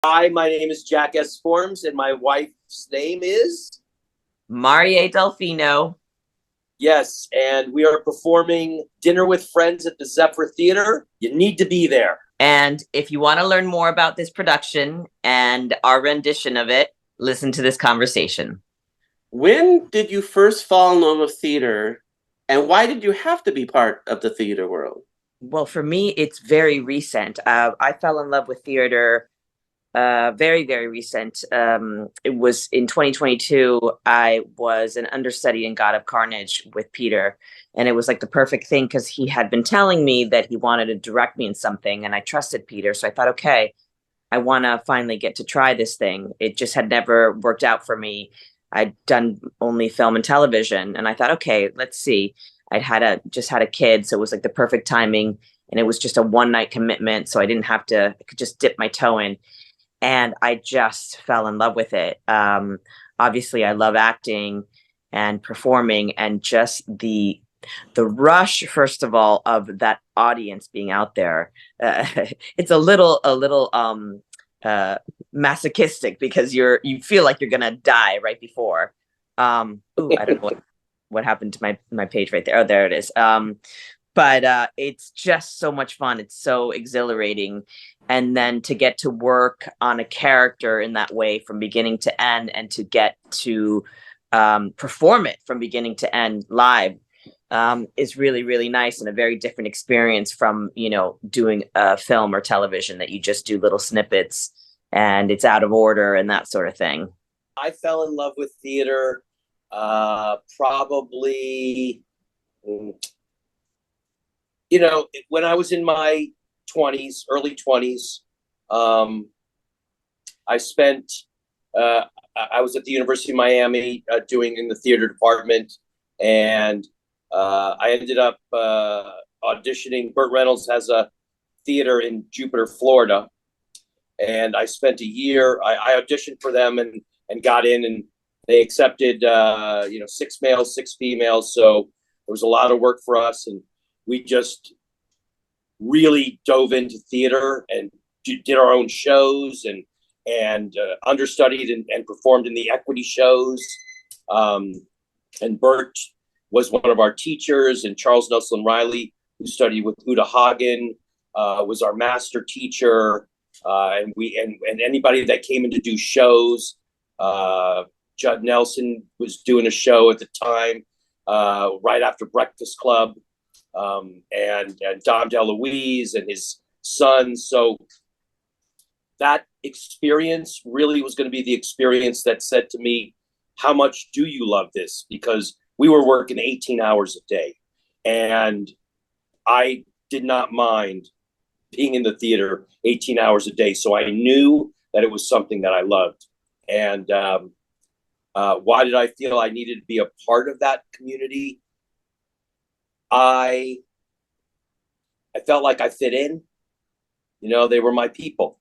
Hi, my name is Jack Esformes, and my wife's name is? Marieh Delfino. Yes, and we are performing Dinner with Friends at the Zephyr Theater. You need to be there. And if you want to learn more about this production and our rendition of it, listen to this conversation. When did you first fall in love with theater, and why did you have to be part of the theater world? Well, for me, it's very recent. I fell in love with theater very, very recent. It was in 2022. I was an understudy in God of Carnage with Peter, and it was like the perfect thing because he had been telling me that he wanted to direct me in something, and I trusted Peter. So I thought, okay, I want to finally get to try this thing. It just had never worked out for me. I'd done only film and television, and I thought, okay, let's see. I'd just had a kid, so it was like the perfect timing, and it was just a one night commitment, so I didn't have to. I could just dip my toe in, and I just fell in love with it. Obviously, I love acting and performing, and just the rush, first of all, of that audience being out there. It's a little masochistic because you feel like you're gonna die right before. Ooh, I don't know what happened to my page right there. Oh, there it is. But it's just so much fun. It's so exhilarating. And then to get to work on a character in that way from beginning to end, and to get to perform it from beginning to end live, is really, really nice, and a very different experience from, doing a film or television that you just do little snippets and it's out of order and that sort of thing. I fell in love with theater probably, when I was in my 20s, early 20s. I spent, I was at the University of Miami doing in the theater department, and I ended up auditioning. Burt Reynolds has a theater in Jupiter, Florida, and I spent a year. I auditioned for them and got in, and they accepted 6 males, 6 females. So there was a lot of work for us, and we just really dove into theater and did our own shows, and understudied and performed in the equity shows. And Burt was one of our teachers, and Charles Nelson Riley, who studied with Uta Hagen, was our master teacher. And anybody that came in to do shows, Judd Nelson was doing a show at the time, right after Breakfast Club, and Dom DeLuise and his sons. So that experience really was going to be the experience that said to me, how much do you love this? Because we were working 18 hours a day, and I did not mind being in the theater 18 hours a day. So I knew that it was something that I loved. And why did I feel I needed to be a part of that community? I felt like I fit in. They were my people.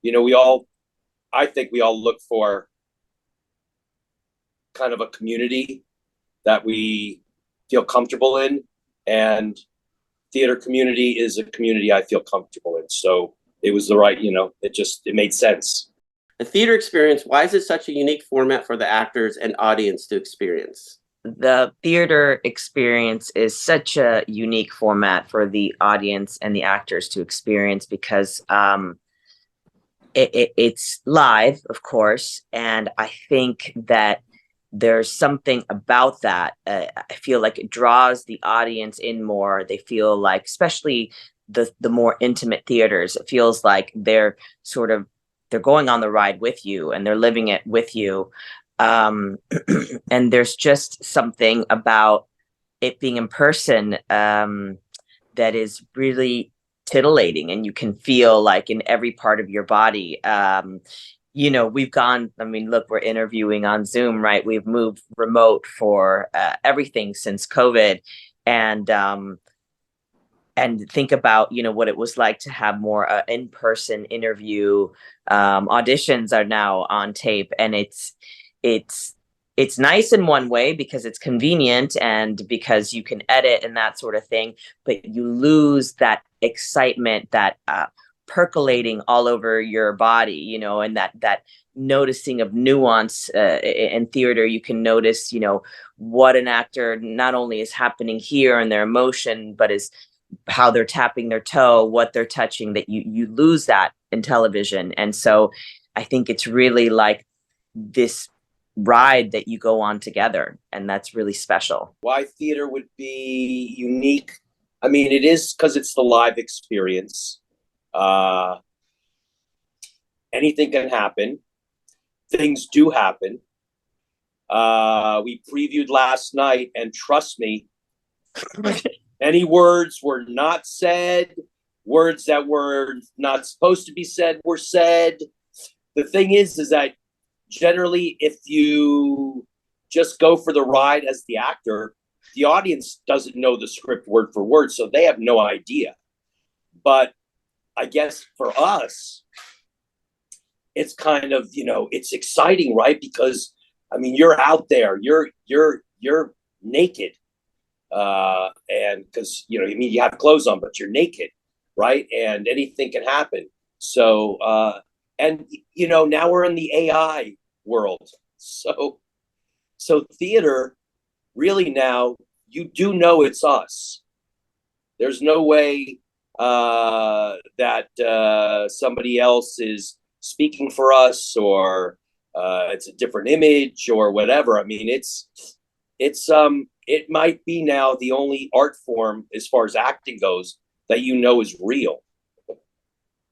I think we all look for kind of a community that we feel comfortable in, and theater community is a community I feel comfortable in. So it was the right, it made sense. The theater experience, why is it such a unique format for the actors and audience to experience? The theater experience is such a unique format for the audience and the actors to experience because it's live, of course, and I think that there's something about that. I feel like it draws the audience in more. They feel like, especially the more intimate theaters, it feels like they're going on the ride with you and they're living it with you. And there's just something about it being in person that is really titillating, and you can feel like in every part of your body. We've gone, look, we're interviewing on Zoom, right? We've moved remote for everything since COVID. And think about, what it was like to have more in-person interview. Auditions are now on tape, and it's nice in one way because it's convenient and because you can edit and that sort of thing, but you lose that excitement, that percolating all over your body, you know, and that noticing of nuance in theater. You can notice, you know, what an actor not only is happening here in their emotion, but is how they're tapping their toe, what they're touching, that you lose that in television. And so I think it's really like this ride that you go on together, and that's really special. Why theater would be unique? I mean, it is because it's the live experience. Anything can happen. Things do happen. We previewed last night, and trust me, any words were not said. Words that were not supposed to be said were said. The thing is that generally, if you just go for the ride as the actor, the audience doesn't know the script word for word, so they have no idea. But I guess for us, it's kind of, you know, it's exciting, right? Because I mean, you're out there, you're naked, and because, you know, I mean, you have clothes on, but you're naked, right? And anything can happen. So, and you know, now we're in the AI world, so theater really now, you do know it's us. There's no way that somebody else is speaking for us, or it's a different image or whatever. I mean, it might be now the only art form as far as acting goes that you know is real.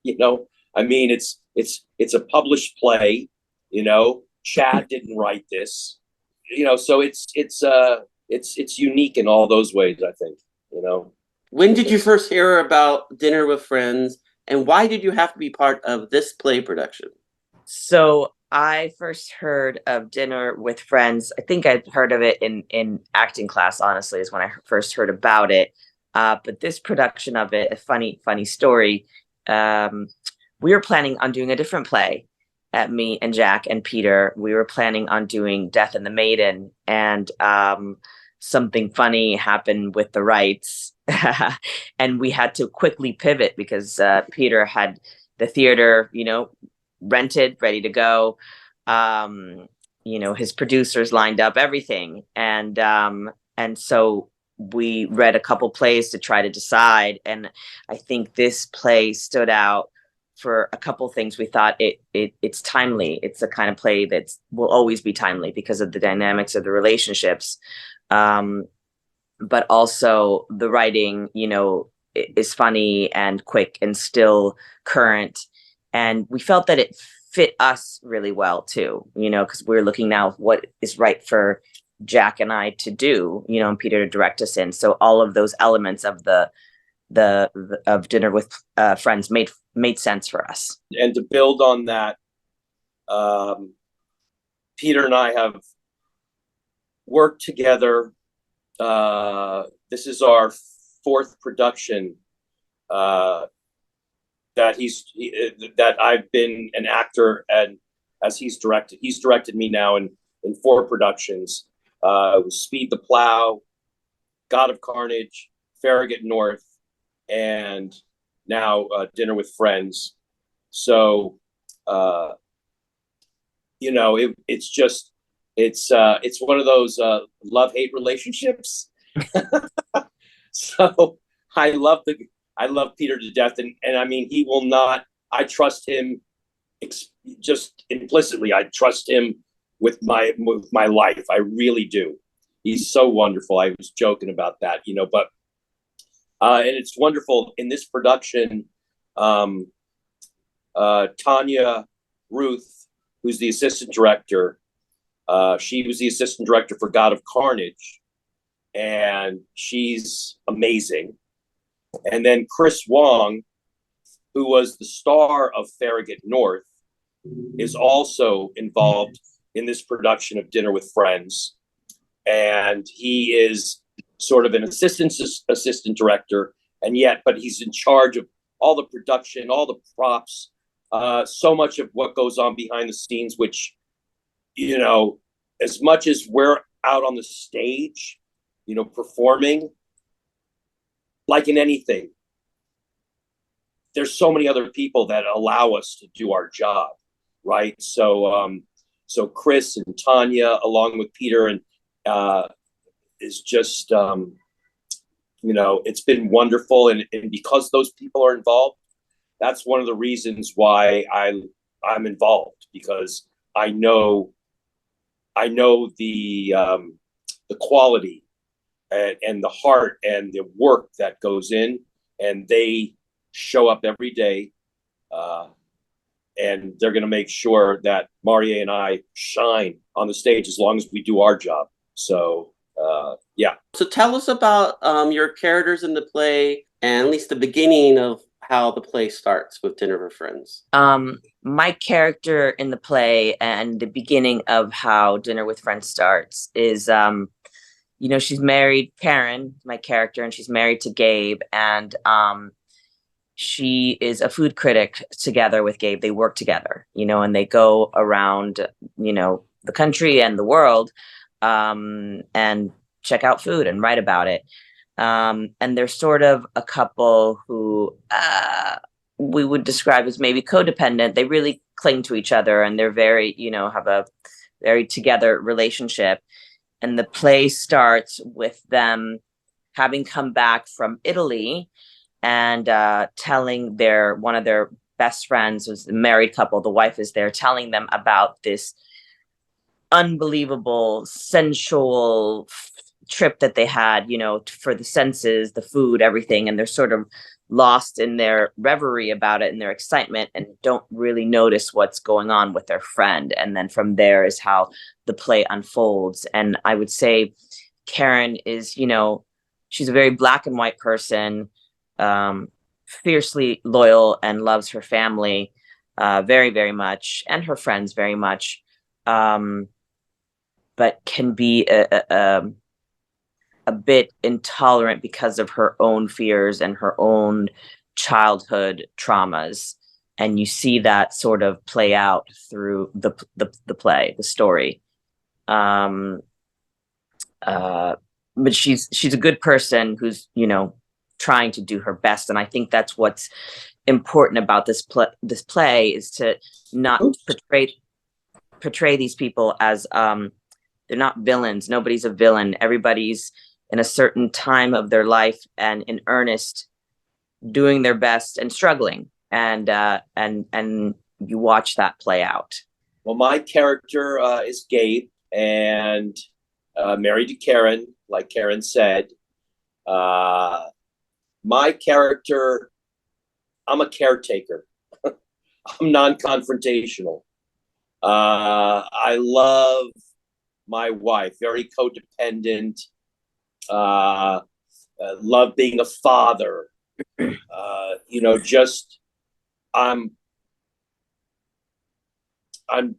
You know, I mean, it's a published play. You know, Chad didn't write this. You know, so it's unique in all those ways, I think. You know. When did you first hear about Dinner with Friends, and why did you have to be part of this play production? So I first heard of Dinner with Friends. I think I'd heard of it in acting class, honestly, is when I first heard about it. But this production of it, a funny story. We were planning on doing a different play. Me and Jack and Peter, we were planning on doing Death and the Maiden, and something funny happened with the rights. And we had to quickly pivot because Peter had the theater, you know, rented, ready to go. You know, his producers lined up everything. And so we read a couple plays to try to decide. And I think this play stood out for a couple things. We thought it's timely. It's the kind of play that will always be timely because of the dynamics of the relationships. But also the writing, you know, is funny and quick and still current. And we felt that it fit us really well too, you know, because we're looking now what is right for Jack and I to do, you know, and Peter to direct us in. So all of those elements of of Dinner with Friends made sense for us. And to build on that, Peter and I have worked together. This is our fourth production that I've been an actor, and as he's directed me now in 4 productions. It was Speed the Plow, God of Carnage, Farragut North, and now Dinner with Friends. So you know, it's one of those love-hate relationships. So I love Peter to death, and I mean, he will not. I trust him just implicitly. I trust him with my life. I really do. He's so wonderful. I was joking about that, you know, but and it's wonderful in this production. Tanya Ruth, who's the assistant director, she was the assistant director for God of Carnage, and she's amazing. And then Chris Wong, who was the star of Farragut North, is also involved in this production of Dinner with Friends. And he is sort of an assistant director, but he's in charge of all the production, all the props, so much of what goes on behind the scenes, which, you know, as much as we're out on the stage, you know, performing, like in anything, there's so many other people that allow us to do our job, right? So so Chris and Tanya, along with Peter, and is just you know, it's been wonderful, and because those people are involved, that's one of the reasons why I'm involved, because I know the quality and the heart and the work that goes in, and they show up every day, and they're going to make sure that Marieh and I shine on the stage as long as we do our job. So yeah. So tell us about your characters in the play, and at least the beginning of how the play starts with Dinner with Friends. My character in the play and the beginning of how Dinner with Friends starts is, you know, she's married, Karen, my character, and she's married to Gabe, and she is a food critic together with Gabe. They work together, you know, and they go around, you know, the country and the world, and check out food and write about it. And they're sort of a couple who we would describe as maybe codependent. They really cling to each other, and they're very, you know, have a very together relationship. And the play starts with them having come back from Italy and telling one of their best friends, who's a married couple, the wife is there, telling them about this unbelievable sensual trip that they had, you know, for the senses, the food, everything, and they're sort of lost in their reverie about it and their excitement, and don't really notice what's going on with their friend. And then from there is how the play unfolds. And I would say Karen is, you know, she's a very black and white person, fiercely loyal and loves her family very, very much, and her friends very much, but can be a bit intolerant because of her own fears and her own childhood traumas. And you see that sort of play out through the play, the story. But she's a good person who's, you know, trying to do her best. And I think that's what's important about this play is to not portray these people as they're not villains. Nobody's a villain. Everybody's in a certain time of their life and in earnest doing their best and struggling, and you watch that play out. Well, my character is Gabe, and married to Karen, like Karen said. My character, I'm a caretaker. I'm non-confrontational. I love my wife, very codependent, love being a father, you know, just I'm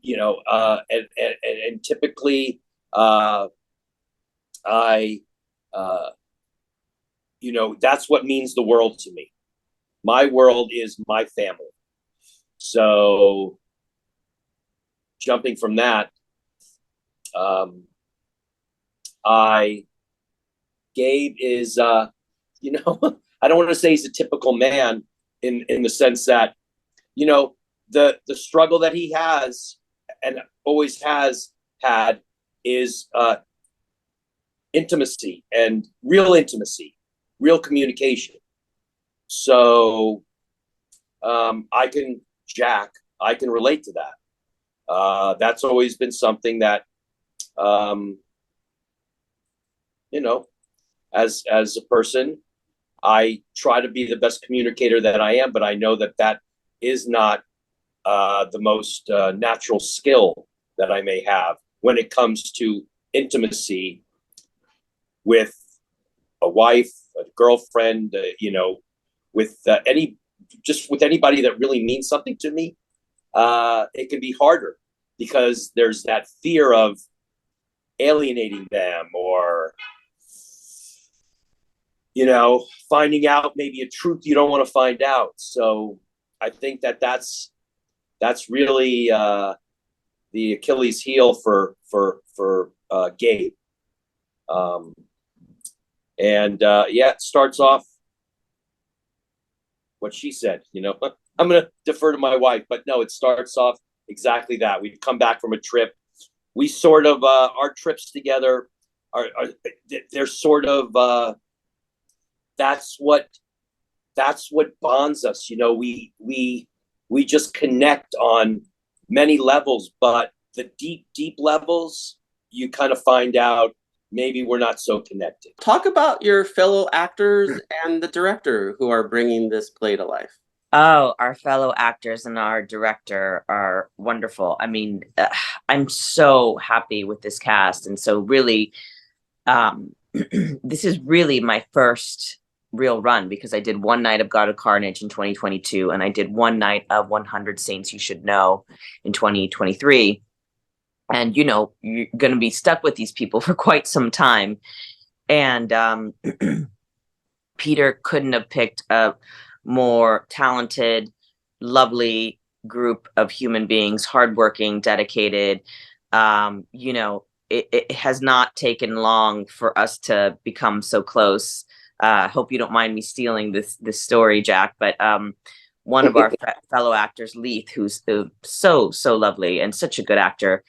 you know, and typically I you know, that's what means the world to me. My world is my family. So jumping from that, Gabe is, you know, I don't want to say he's a typical man in the sense that, you know, the struggle that he has and always has had is intimacy, and real intimacy, real communication. So I can relate to that. That's always been something that, you know, as a person, I try to be the best communicator that I am, but I know that that is not the most natural skill that I may have when it comes to intimacy with a wife, a girlfriend, you know, with with anybody that really means something to me. It can be harder because there's that fear of alienating them, or, you know, finding out maybe a truth you don't want to find out. So I think that that's really the Achilles heel for Gabe. Yeah, it starts off what she said. I'm going to defer to my wife, but no, it starts off exactly that. We've come back from a trip. We sort of our trips together are they're sort of that's what bonds us. We just connect on many levels, but the deep levels, you kind of find out maybe we're not so connected. Talk about your fellow actors and the director who are bringing this play to life. Oh, our fellow actors and our director are wonderful. I mean, I'm so happy with this cast. And so really, this is really my first real run, because I did one night of God of Carnage in 2022, and I did one night of 100 Saints You Should Know in 2023. And, you're going to be stuck with these people for quite some time. And Peter couldn't have picked a more talented, lovely group of human beings, hardworking, dedicated. It has not taken long for us to become so close. Hope you don't mind me stealing this story, Jack, but one of our fellow actors, LEITH, who's so lovely and such a good actor,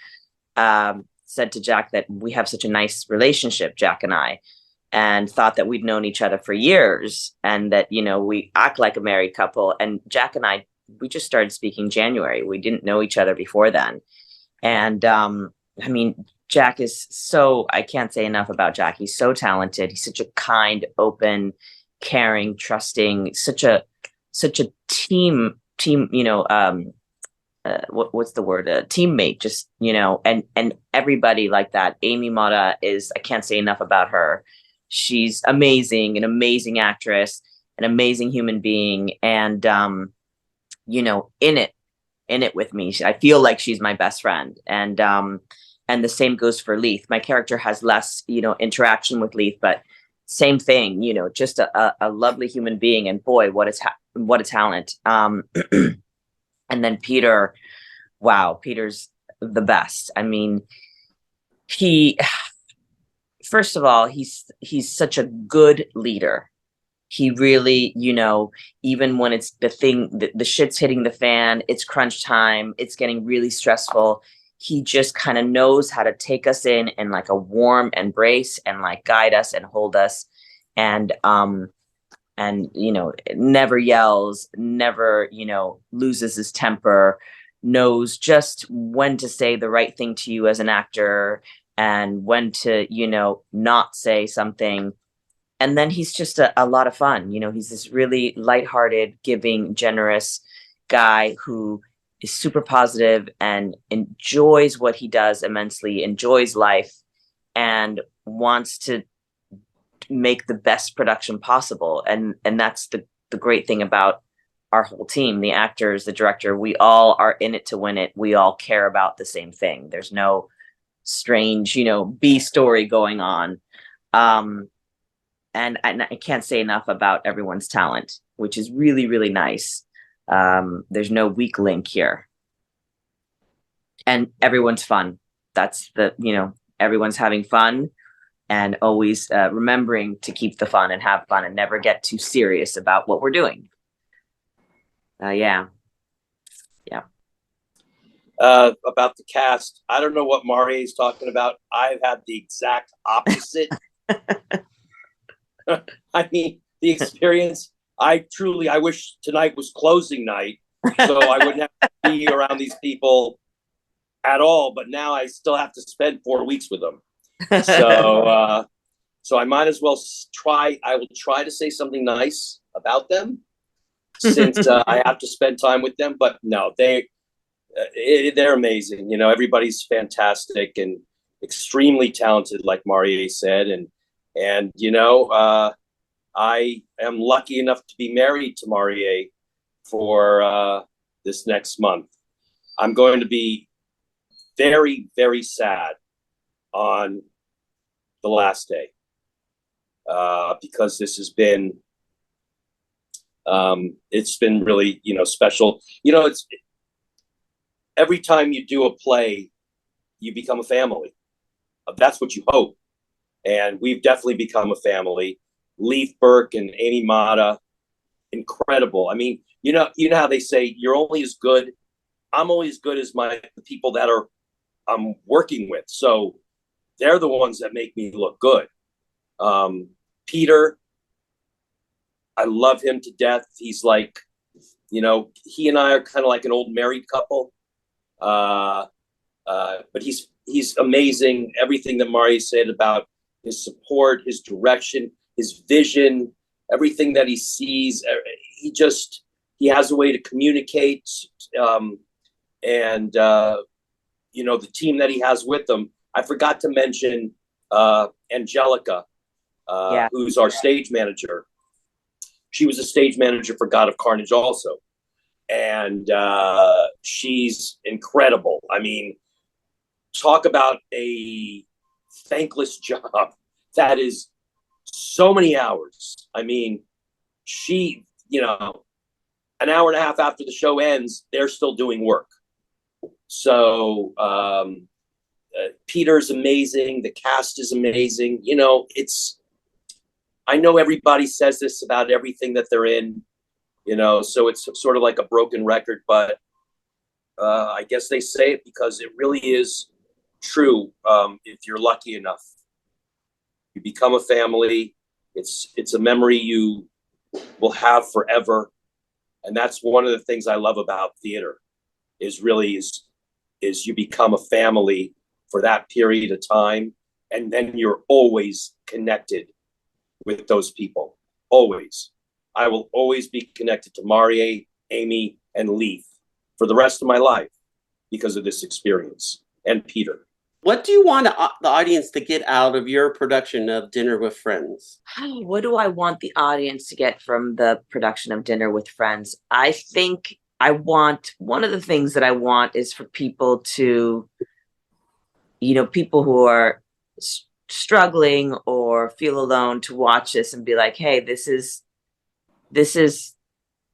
said to Jack that we have such a nice relationship, Jack and I, and thought that we'd known each other for years, and that, we act like a married couple. And Jack and I, we just started speaking January. We didn't know each other before then. And I mean, Jack is I can't say enough about Jack. He's so talented. He's such a kind, open, caring, trusting, such a team, what's the word? A teammate, just, and everybody like that. Amy MOTTA I can't say enough about her. She's amazing, an amazing actress, an amazing human being. And, in it with me, I feel like she's my best friend. And the same goes for LEITH. My character has less, interaction with LEITH, but same thing, just a lovely human being. And boy, what a talent. And then Peter, wow, Peter's the best. I mean, first of all, he's such a good leader. He really, even when it's the shit's hitting the fan, it's crunch time, it's getting really stressful, he just kind of knows how to take us in like a warm embrace and like guide us and hold us. And never yells, never, loses his temper, knows just when to say the right thing to you as an actor and when to, not say something. And then he's just a lot of fun. He's this really lighthearted, giving, generous guy who is super positive and enjoys what he does immensely, enjoys life, and wants to make the best production possible. And that's the great thing about our whole team, the actors, the director. We all are in it to win it. We all care about the same thing. There's no strange, B story going on. And I can't say enough about everyone's talent, which is really, really nice. There's no weak link here. And everyone's fun. That's everyone's having fun, and always remembering to keep the fun and have fun and never get too serious about what we're doing. Yeah. About the cast, I don't know what Marieh is talking about. I've had the exact opposite. I mean, the experience, I wish tonight was closing night, so I wouldn't have to be around these people at all. But now I still have to spend 4 weeks with them. So I might as well try. I will try to say something nice about them, since I have to spend time with them. But no, they're amazing. Everybody's fantastic and extremely talented, like Marieh said. And I am lucky enough to be married to Marieh for this next month. I'm going to be very, very sad on the last day, because this has been, it's been really, special. It's every time you do a play, you become a family. That's what you hope. And we've definitely become a family. LEITH, BURKE, and Amy MOTTA, incredible. I mean, you know how they say I'm only as good as the people that I'm working with. So they're the ones that make me look good. Peter, I love him to death. He's like, he and I are kind of like an old married couple. But he's amazing. Everything that Marieh said about his support, his direction, his vision, everything that he sees, he has a way to communicate. And the team that he has with him. I forgot to mention Angelica, who's our stage manager. She was a stage manager for God of Carnage also. And she's incredible. I mean, talk about a thankless job. That is so many hours. I mean, she, an hour and a half after the show ends, they're still doing work. So Peter's amazing. The cast is amazing. I know everybody says this about everything that they're in, so it's sort of like a broken record, but I guess they say it because it really is true. If you're lucky enough, you become a family. It's a memory you will have forever. And that's one of the things I love about theater is you become a family for that period of time. And then you're always connected with those people. Always. I will always be connected to Marieh, Amy, and LEITH for the rest of my life because of this experience. And Peter. What do you want the audience to get out of your production of Dinner with Friends? What do I want the audience to get from the production of Dinner with Friends? I think one of the things that I want is for people to, people who are struggling or feel alone to watch this and be like, hey, this is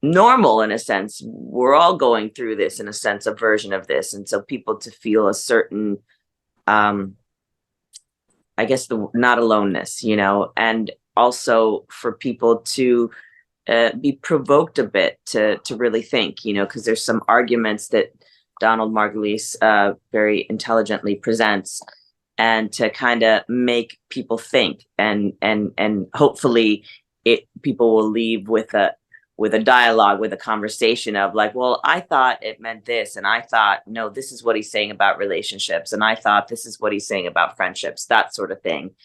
normal in a sense. We're all going through this in a sense, a version of this. And so people to feel a certain, I guess not aloneness, and also for people to be provoked a bit to really think, because there's some arguments that Donald Margulies very intelligently presents, and to kind of make people think, and hopefully people will leave with a dialogue, with a conversation of like, well, I thought it meant this, and I thought, no, this is what he's saying about relationships, and I thought this is what he's saying about friendships, that sort of thing.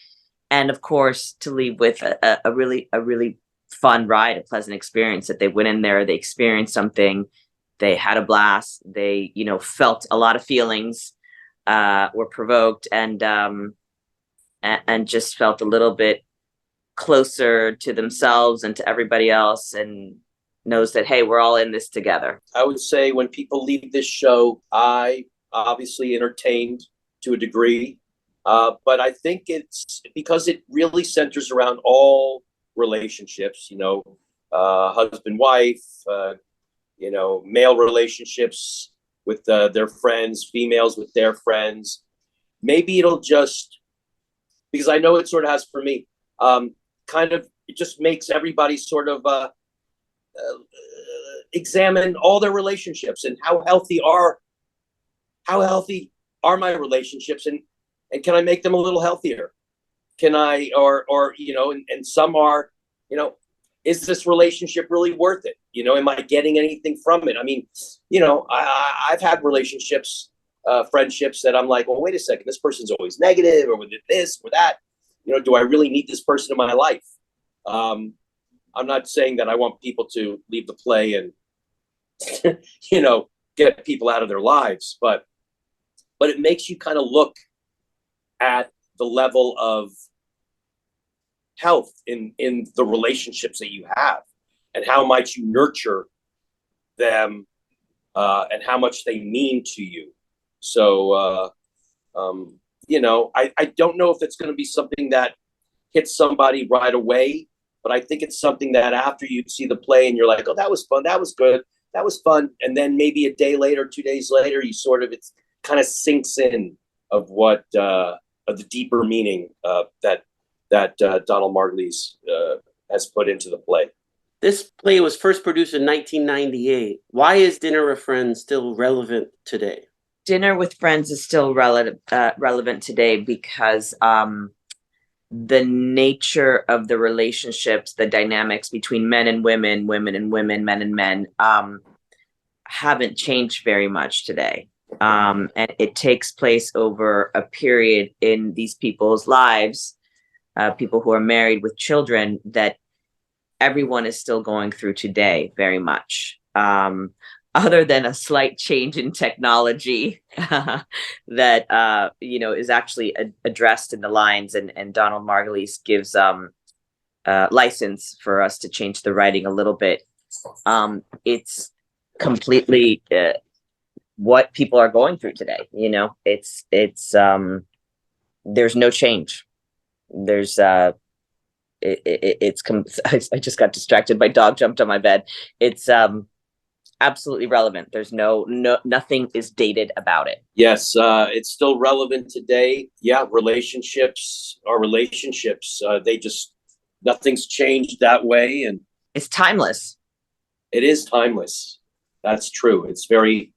And of course, to leave with a really fun ride, a pleasant experience, that they went in there, they experienced something, they had a blast, they, felt a lot of feelings, were provoked, and just felt a little bit closer to themselves and to everybody else, and knows that, hey, we're all in this together. I would say when people leave this show, I obviously entertained to a degree, but I think it's because it really centers around all relationships, husband, wife, male relationships with their friends, females with their friends. Maybe it'll just, because I know it sort of has for me, it just makes everybody sort of examine all their relationships and how healthy are my relationships, and can I make them a little healthier? Can I, or and some are, is this relationship really worth it? Am I getting anything from it? I mean, I've had relationships, friendships that I'm like, well, wait a second, this person's always negative, or with this or that. Do I really need this person in my life? I'm not saying that I want people to leave the play and, get people out of their lives, but it makes you kind of look at the level of health in the relationships that you have, and how much you nurture them, and how much they mean to you. So, I don't know if it's going to be something that hits somebody right away, but I think it's something that after you see the play and you're like, oh, that was fun, that was good, that was fun. And then maybe a day later, 2 days later, it kind of sinks in of what, of the deeper meaning that Donald Margulies has put into the play. This play was first produced in 1998. Why is Dinner with Friends still relevant today? Dinner with Friends is still relevant today because the nature of the relationships, the dynamics between men and women, women and women, men and men, haven't changed very much today. And it takes place over a period in these people's lives, people who are married with children, that everyone is still going through today very much. Other than a slight change in technology that is actually addressed in the lines, and Donald Margulies gives license for us to change the writing a little bit. It's completely what people are going through today. It's there's no change. There's I just got distracted. My dog jumped on my bed. It's absolutely relevant. There's nothing is dated about it. Yes, it's still relevant today. Yeah, relationships are relationships. Nothing's changed that way, and it's timeless. It is timeless. That's true. It's very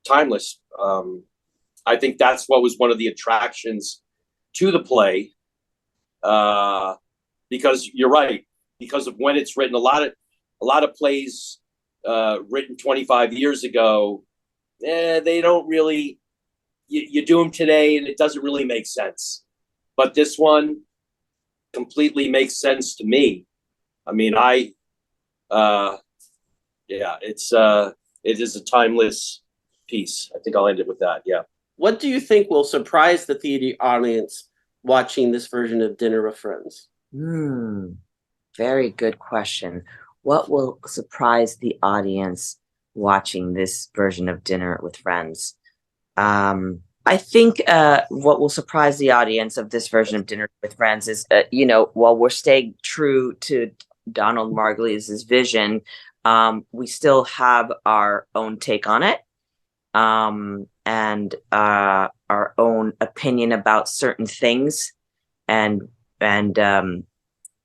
timeless. I think that's what was one of the attractions to the play, because you're right. Because of when it's written, a lot of plays written 25 years ago, they don't really. You do them today, and it doesn't really make sense. But this one completely makes sense to me. I mean, it is a timeless piece. I think I'll end it with that. Yeah. What do you think will surprise the theater audience watching this version of Dinner with Friends? Very good question. What will surprise the audience watching this version of Dinner with Friends? I think what will surprise the audience of this version of Dinner with Friends is, while we're staying true to Donald Margulies' vision, we still have our own take on it, and our own opinion about certain things, and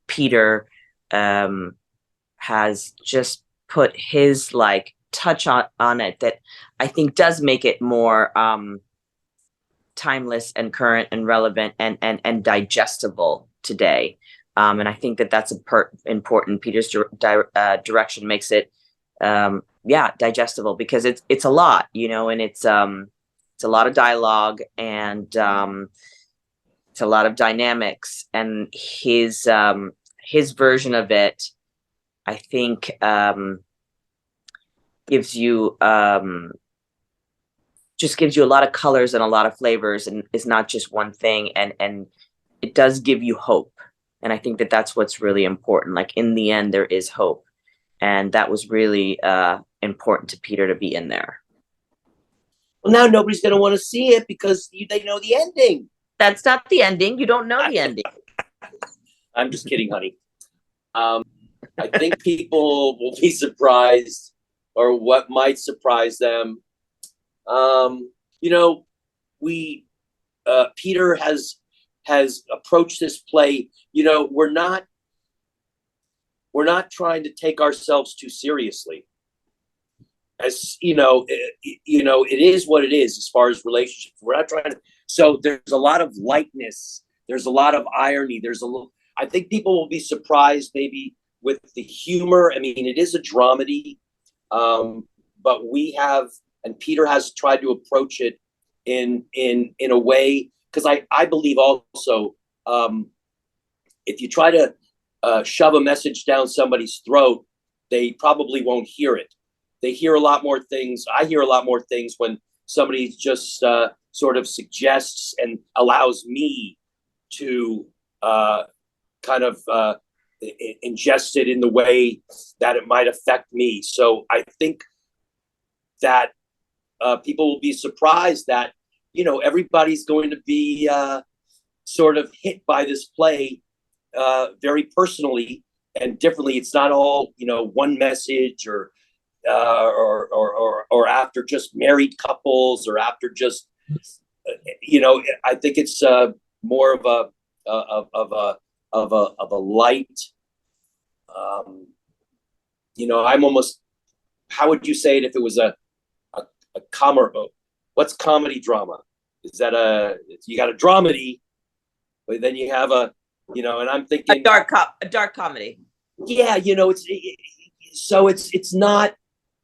Peter has just put his touch on it that I think does make it more timeless and current and relevant and digestible today. And I think that's important. Peter's direction makes it digestible, because it's a lot, and it's a lot of dialogue, and it's a lot of dynamics, and his version of it, I think, gives you a lot of colors and a lot of flavors, and is not just one thing, and it does give you hope. And I think that's what's really important. In the end, there is hope, and that was really important to Peter to be in there. Well, now nobody's going to want to see it because they know the ending. That's not the ending. You don't know the ending. I'm just kidding, honey. I think people will be surprised, or what might surprise them. Peter has approached this play. We're not trying to take ourselves too seriously. As it is what it is as far as relationships. We're not trying to. So there's a lot of lightness. There's a lot of irony. I think people will be surprised maybe with the humor. I mean, it is a dramedy, but and Peter has tried to approach it in a way, because I believe also, if you try to shove a message down somebody's throat, they probably won't hear it. They hear a lot more things. I hear a lot more things when somebody just sort of suggests and allows me to kind of ingest it in the way that it might affect me. So I think that people will be surprised that, everybody's going to be sort of hit by this play very personally and differently. It's not all, one message, or after just married couples, or after just, I think it's more of a light, I'm almost, how would you say it if it was a comedy? What's comedy drama? Is that you got a dramedy, but then you have and I'm thinking a dark comedy. Yeah, it's not,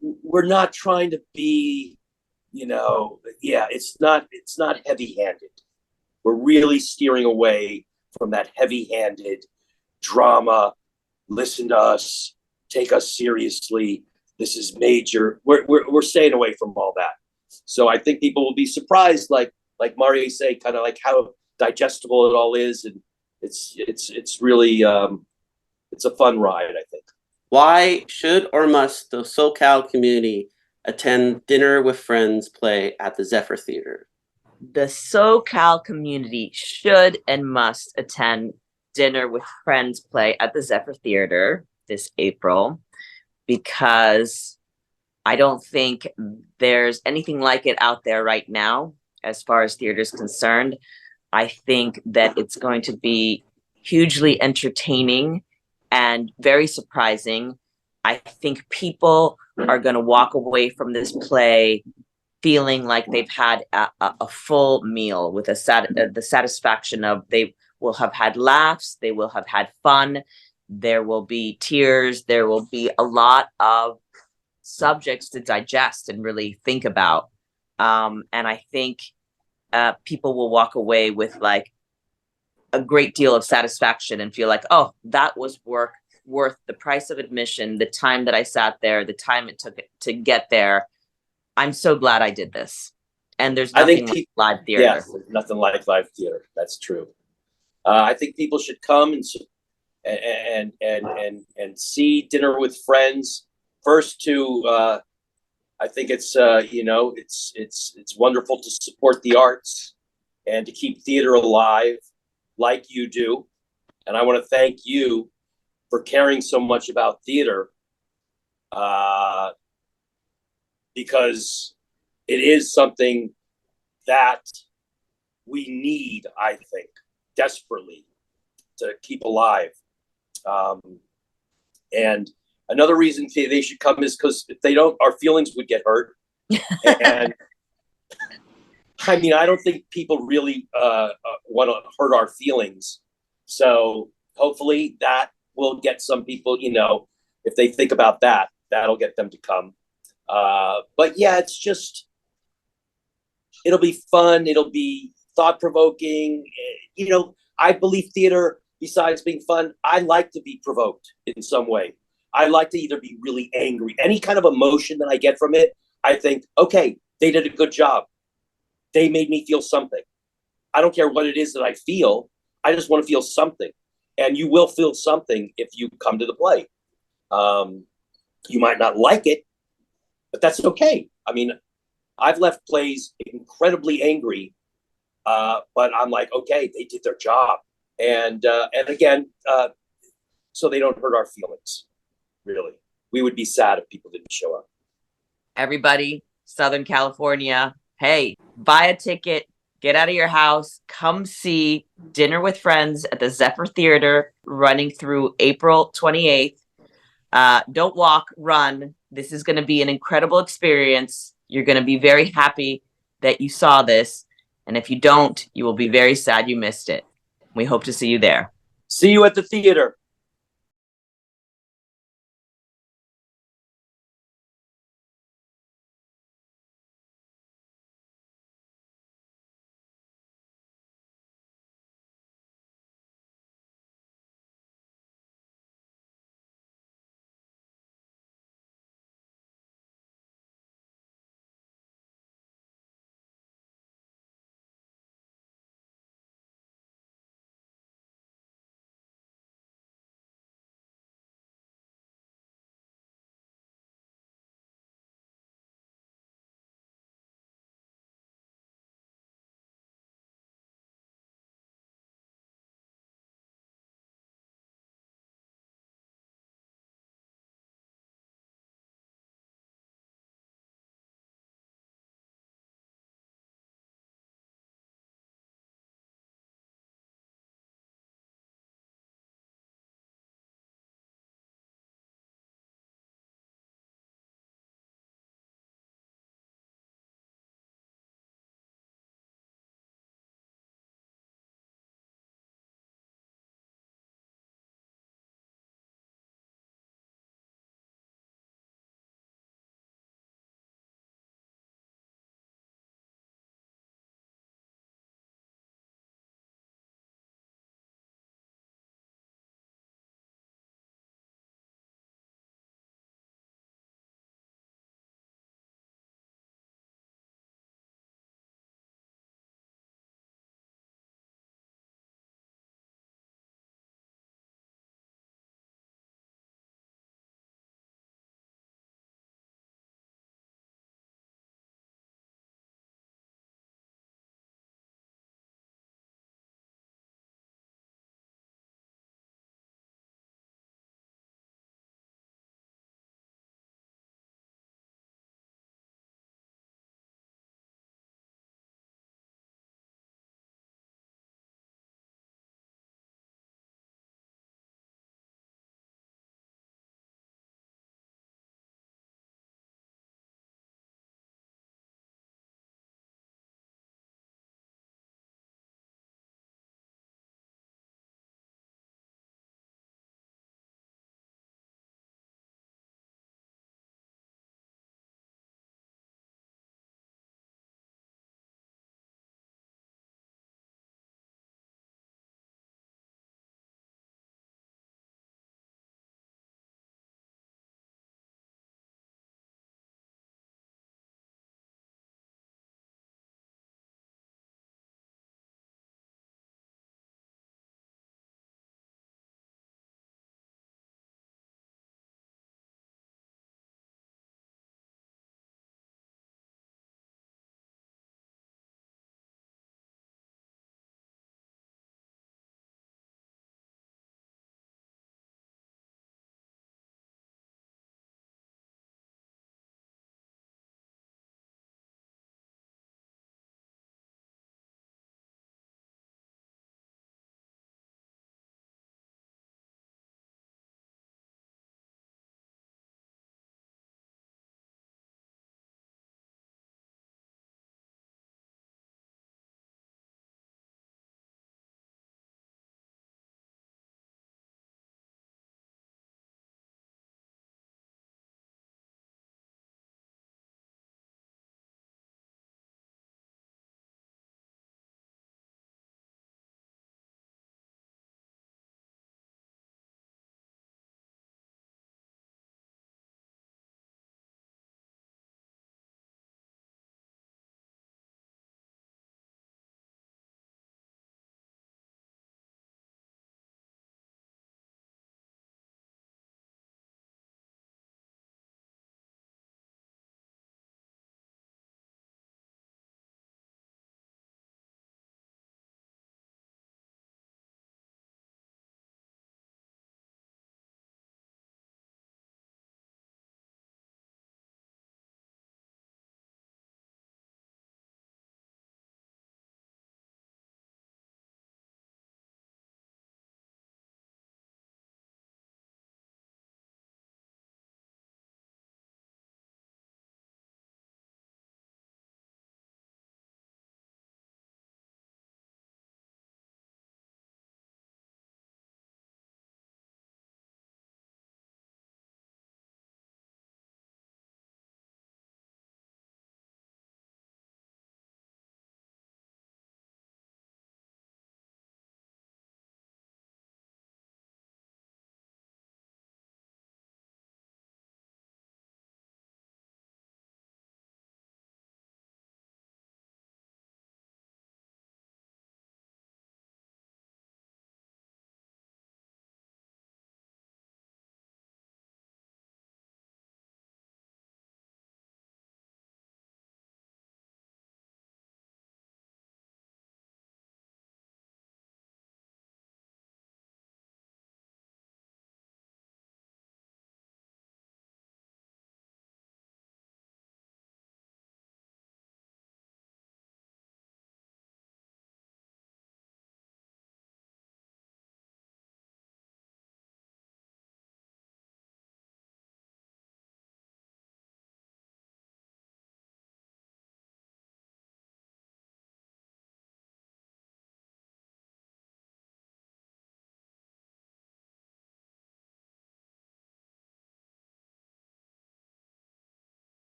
we're not trying to be, it's not heavy-handed. We're really steering away from that heavy-handed drama. Listen to us, take us seriously. This is major. We're staying away from all that. So I think people will be surprised, like Marieh say, kind of like how digestible it all is, and it's really it's a fun ride, I think. Why should or must the SoCal community attend Dinner with Friends play at the Zephyr Theater? The SoCal community should and must attend Dinner with Friends play at the Zephyr Theater this April, because I don't think there's anything like it out there right now as far as theater is concerned. I think that it's going to be hugely entertaining and very surprising. I think people are going to walk away from this play feeling like they've had a full meal with the satisfaction of they will have had laughs, they will have had fun, there will be tears, there will be a lot of subjects to digest and really think about. And I think people will walk away with like a great deal of satisfaction and feel like, oh, that was worth the price of admission, the time that I sat there, the time it took to get there. I'm so glad I did this. And there's nothing like live theater. Yes, there's nothing like live theater. That's true. I think people should come and see Dinner with Friends. First I think it's it's wonderful to support the arts and to keep theater alive like you do. And I want to thank you for caring so much about theater, because it is something that we need, I think, desperately to keep alive. And another reason they should come is because if they don't, our feelings would get hurt. And I mean, I don't think people really want to hurt our feelings. So hopefully that will get some people, if they think about that, that'll get them to come. But yeah, it's just, it'll be fun. It'll be thought-provoking. I believe theater, besides being fun, I like to be provoked in some way. I like to either be really angry. Any kind of emotion that I get from it, I think, okay, they did a good job. They made me feel something. I don't care what it is that I feel. I just want to feel something. And you will feel something if you come to the play. You might not like it, but that's okay. I mean, I've left plays incredibly angry, but I'm like, okay, they did their job. And again, so they don't hurt our feelings, really. We would be sad if people didn't show up. Everybody, Southern California, hey, buy a ticket, get out of your house, come see Dinner with Friends at the Zephyr Theater running through April 28th. Don't walk, run. This is going to be an incredible experience. You're going to be very happy that you saw this. And if you don't, you will be very sad you missed it. We hope to see you there. See you at the theater.